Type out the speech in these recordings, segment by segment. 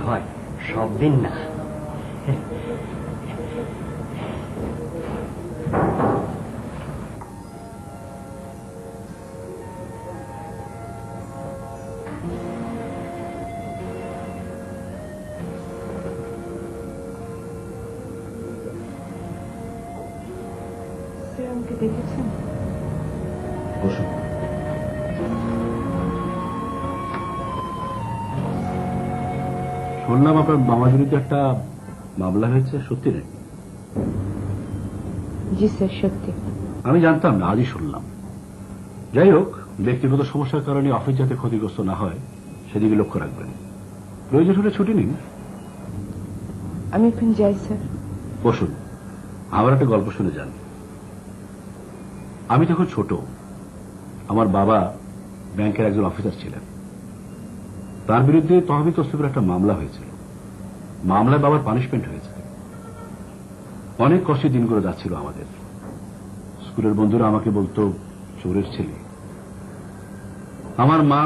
হয়, সব দিন না। আমাকে দেখেছেন? শুনলাম আপনার মামার বিরুদ্ধে একটা মামলা হয়েছে, সত্যি নাকি? জি স্যার, সত্যি। আমি জানতাম না, আজই শুনলাম। যাই হোক, ব্যক্তিগত সমস্যার কারণে অফিস যাতে ক্ষতিগ্রস্ত না হয় সেদিকে লক্ষ্য রাখবেন। প্রয়োজন হলে ছুটি নিন। আমি এখন যাই স্যার। বসুন, আমার একটা গল্প শুনে যান। আমি তখন ছোট, আমার বাবা ব্যাংকের একজন অফিসার ছিলেন। তার বিরুদ্ধে তহবিল তসবির একটা মামলা হয়েছিল। মামলায় বাবার পানিশমেন্ট হয়েছে। অনেক কষ্টের দিনগুলো যাচ্ছিল আমাদের। স্কুলের বন্ধুরা আমাকে বলতো চোরের ছেলে। আমার মা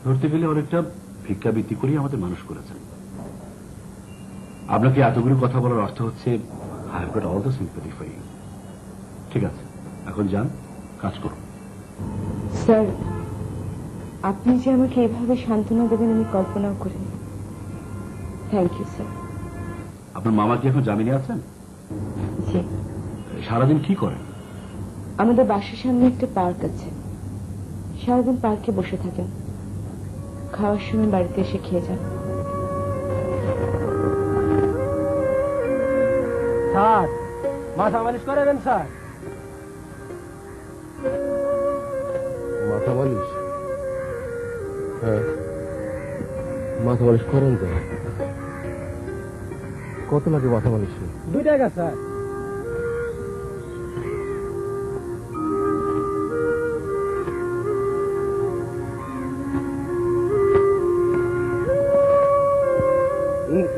ধরতে গেলে অনেকটা ভিক্ষাবৃত্তি করেই আমাদের মানুষ করেছেন। আপনাকে এতগুলো কথা বলার অর্থ হচ্ছে I have got all the sympathy for you. ঠিক আছে, এখন যান, কাজ করুন। স্যার, আপনি যে আমাকে এভাবে সান্ত্বনা দেবেন আমি কল্পনাও করিনি। Thank you sir. আপনার মামা কি এখন জামিনে আছেন? জি। সারাদিন কি করেন? আমাদের বাসার সামনে একটা পার্ক আছে, সারাদিন পার্কে বসে থাকেন। খাওয়ার সময় বাড়িতে এসে খেয়ে যান। স্যার, মাথা মালিশ করে দেন স্যার। মাথা মালিশ? হ্যাঁ, মাথা মালিশ করেন তো। কত লাগে মাথা মালিশে? 2 টাকা স্যার।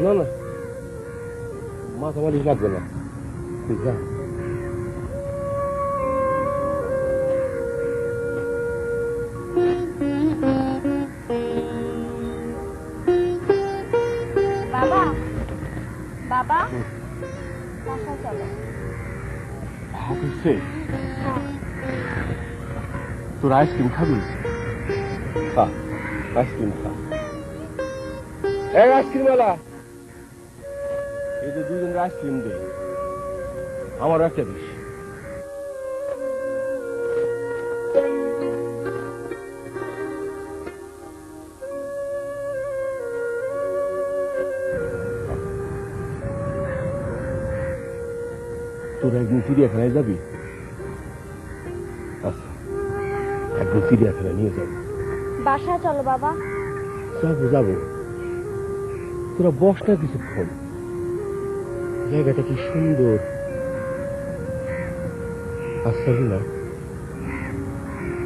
না না, মাথা মালিশ লাগবে না। ঠিক আছে। বাবা, বাবা, বাসা চলো। তোর আইসক্রিম খাবি? খা, আইসক্রিম খা। আইসক্রিম ওয়ালা, এই যে দুজনের আইসক্রিম দে, আমার একটা দিস। তোরা একদিন চিড়িয়াখানায় যাবি? আচ্ছা, একদিন চিড়িয়াখানায় নিয়ে যাবি। বাসা চলো বাবা। যাবো যাবো, তোরা বস না কিছুক্ষণ। জায়গাটা কি সুন্দর। আচ্ছা না,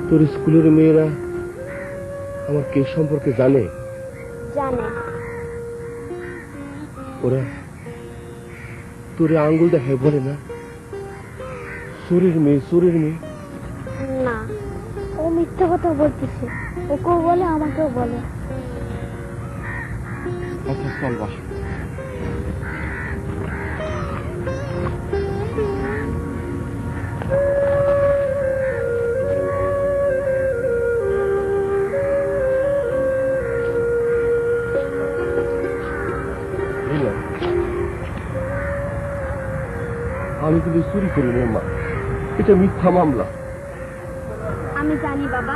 তোর স্কুলের মেয়েরা আমার কে সম্পর্কে জানে? জানে। ওরা তোরে আঙ্গুল দেখায় বলে না চোরের মেয়ে, চোরের মেয়ে? না, ও মিথ্যা কথা বলতেছে। ওকেও বলে, আমাকেও বলে। আচ্ছা চল বাসা। আমি কিন্তু চুরি করি না মা, এটা মিথ্যা মামলা। আমি জানি বাবা।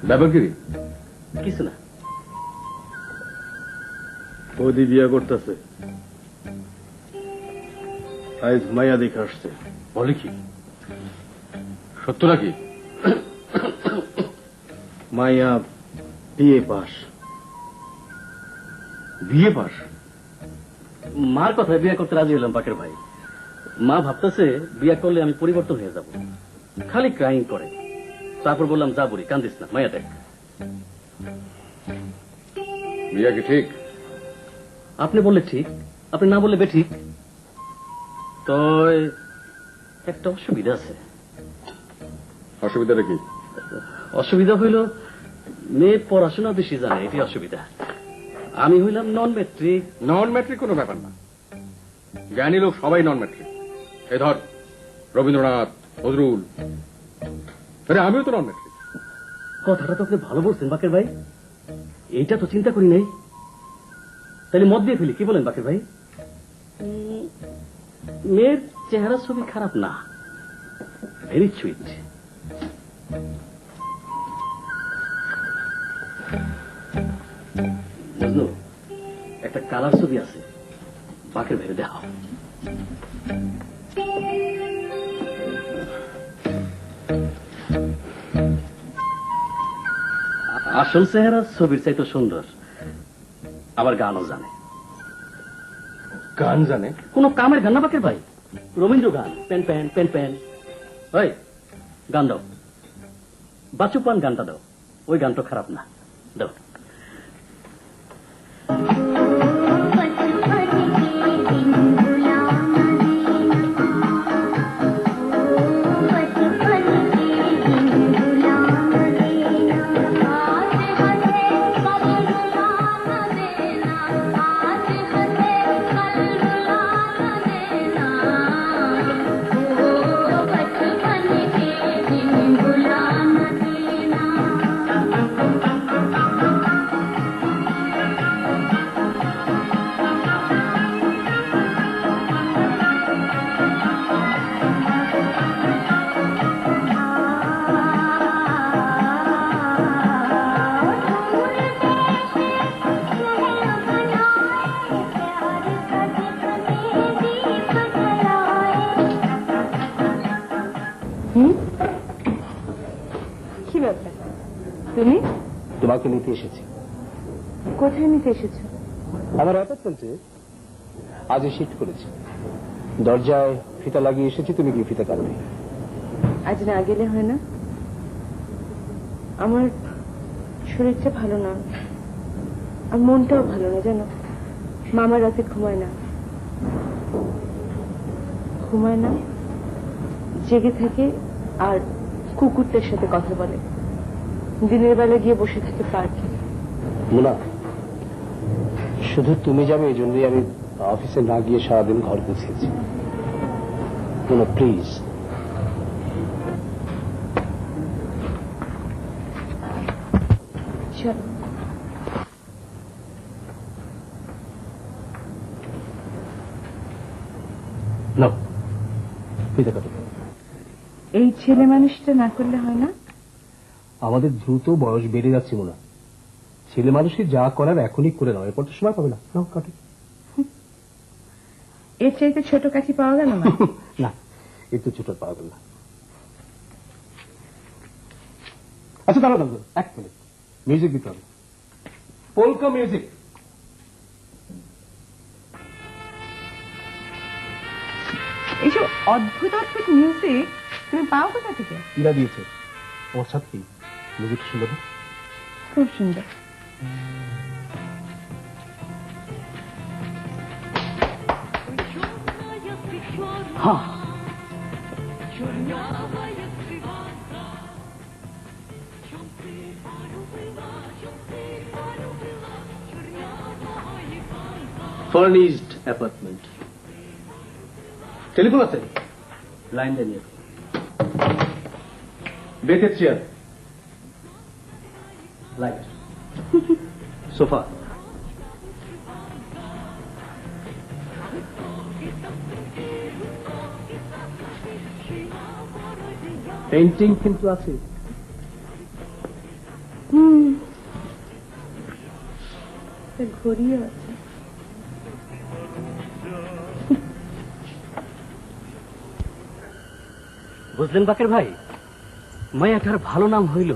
ব্যাপার কি? কিছু না। বৌদি বিয়ে করতেছে, আজ মাইয়া দেখে আসছে। বলে কি? সত্য নাকি? মাইয়া বিয়ে পাস। বিয়ে পাস? মার কথায় বিয়ে করতে রাজি হলাম পাকের ভাই। মা ভাবতেছে বিয়া করলে আমি পরিবর্তন হয়ে যাব, খালি ক্রাইং করে। তারপর বললাম, যা বুড়ি কান্দিস না, মায়া দেখ। বিয়া কি ঠিক? আপনি বললে ঠিক, আপনি না বললে বেঠিক। তো একটা অসুবিধা আছে। অসুবিধাটা কি? অসুবিধা হইল মেয়ে পড়াশোনা বেশি জানে, এটি অসুবিধা। আমি হইলাম নন ম্যাট্রিক। নন ম্যাট্রিক কোনো ব্যাপার না, জ্ঞানী লোক সবাই নন ম্যাট্রিক। এই ধর রবীন্দ্রনাথ, নজরুল, আরে আমিও তো নন ম্যাট্রিক। কথাটা তো আপনি ভালো বলছেন বাকের ভাই, এইটা তো চিন্তা করি নাই। তাহলে মত দিয়ে ফেলি, কি বলেন বাকের ভাই? মেয়ের চেহারা ছবি খারাপ না, ভেরি সুইট। বুঝলো, একটা কালার ছবি আছে, বাকের ভাইরে দেখাও। আসল চেহারা ছবির চাইতে সুন্দর, আবার গানও জানে। গান জানে? কোন কামের গান না বাকের ভাই, রবীন্দ্র গান। প্যান প্যান প্যান প্যান, ওই গান দাও, বাচু পান গানটা দাও, ওই গানটা খারাপ না, দাও। কি ব্যাপার? তুমি তোমাকে নিতে এসেছি। কোথায় নিতে এসেছো? আমার অ্যাপার্টমেন্টে আজ শিফট করেছি, দরজায় ফিতা লাগিয়ে এসেছি, তুমি কি ফিতা কাটবে? আজ না গেলে হয় না? আমার শরীরটা ভালো না, আর মনটাও ভালো না জানো। মামা রাতে ঘুমায় না, জেগে থাকে আর কুকুরদের সাথে কথা বলে। দিনের বেলা গিয়ে বসে থাকে পার্কে। মুনা, শুধু তুমি যাবে এই জন্যই আমি অফিসে না গিয়ে সারাদিন ঘর গুছিয়েছি। মুনা প্লিজ। চলো। নাও ফিতা কাটো। এই ছেলে মানুষটা না করলে হয় না? আমাদের দ্রুত বয়স বেড়ে যাচ্ছে মোনা, ছেলে মানুষের যা করার এখনই করে নাও, এরপর তো সময় পাবে না। নাও কাটো। এর চাইতে ছোট কাঠি পাওয়া গেল না? না, এর তো ছোট পাওয়া গেল না। আচ্ছা দাঁড়াও দাঁড়াও, এক মিনিট, মিউজিক দিতে হবে, পোলকা মিউজিক। এইসব অদ্ভুত অদ্ভুত মিউজিক তুমি পাও কোথা থেকে? ইরা দিয়েছে আমার সাথে। মিউজিক শুনবে না? খুব সুন্দর। হ্যাঁ, ফার্নিশড অ্যাপার্টমেন্ট। টেলিফোন আছে, লাইন দিয়ে বেতের চেয়ার, লাইট, সোফা, পেইন্টিং কিন্তু আছে। ঘড়িও আছে। বুঝলেন বাকের ভাই, মায়াটার ভালো নাম হইল